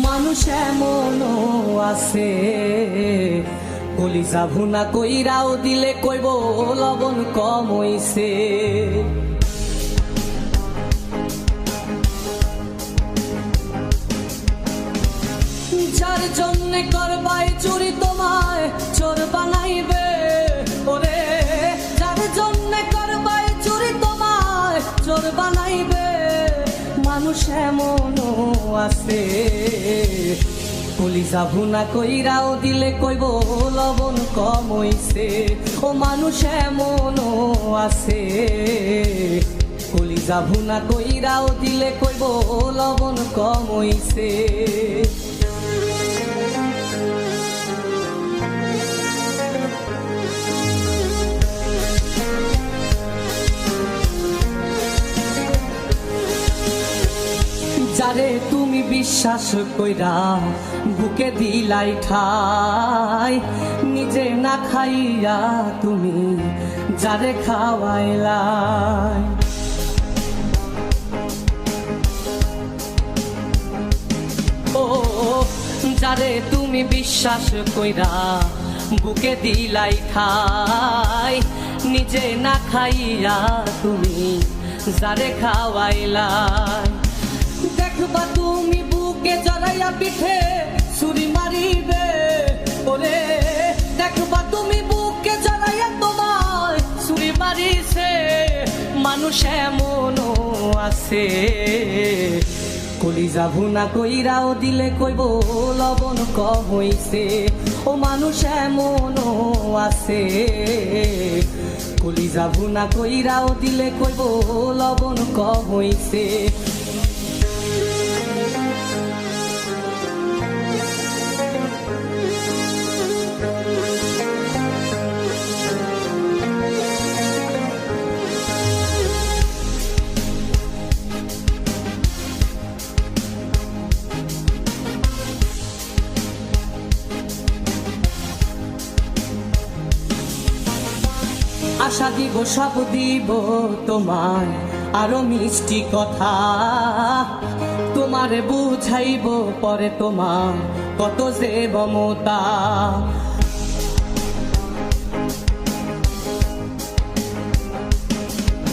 মানুষ এমনও আছে কলিজা ভুনা কইরাও দিলে কইব লবণ কম হইছে। যার জন্যে করবাই চুরি তোমায় চোর বানাইবে, ওরে যার জন্যে করবাই চুরি তোমায় চোর বানাইবে। মানুষ এমনও আছে কলিজা ভুনা কইরাও দিলে কইব লবণ কম হইছে। ও মানুষ এমনও আছে কলিজা ভুনা কইরাও দিলে কইব লবণ কম হইছে। যারে তুমি বিশ্বাস কইরা বুকে দিলাই ঠাই, নিজে না খাইয়া তুমি যারে খাওয়াইলাই। ও যারে তুমি বিশ্বাস কইরা বুকে দিলাই ঠাই, নিজে না খাইয়া তুমি যারে খাওয়াইলাই। দেখবা তুমি বুকে জড়াইয়া পিঠে ছুরি মারিবে, ওরে দেখবা তুমি বুকে জড়াইয়া তোমায় ছুরি মারিছে। মানুষ এমনও আছে কলিজা ভুনা কইরাও দিলে কইব লবণ কম হইছে। ও মানুষ এমনও আছে কলিজা ভুনা কইরাও দিলে কইব লবণ কম হইছে। আশা দিব সব দিব তোমায় আরো মিষ্টি কথা, তোমারে বুঝাইব পরে তোমার কত যে মমতা।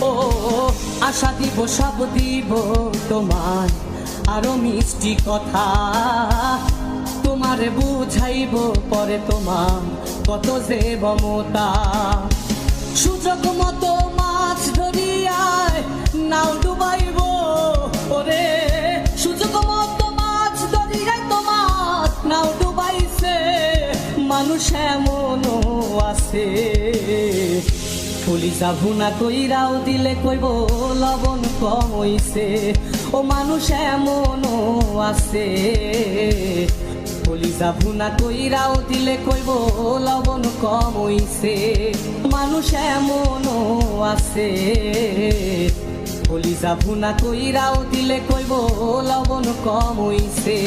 ও আশা দিব সব দিব তোমায় আরো মিষ্টি কথা, তোমারে বুঝাইব পরে তোমার কত যে মমতা। সুযোগ মতো মাছ ধরিয়ায় নাও ডুবাইব, ওরে সুযোগ মতো মাছ ধরিয়ায় তোমার নাও ডুবাইছে। মানুষ এমনও আছে কলিজা ভুনা কইরাও দিলে কইব লবণ কম হইছে। ও মানুষ এমনও আছে কলিজা ভুনা কইরাও দিলে কইব লবণ কম হইছে। মানুষ এমনও আছে কলিজা ভুনা কইরাও দিলে কইব লবণ কম হইছে।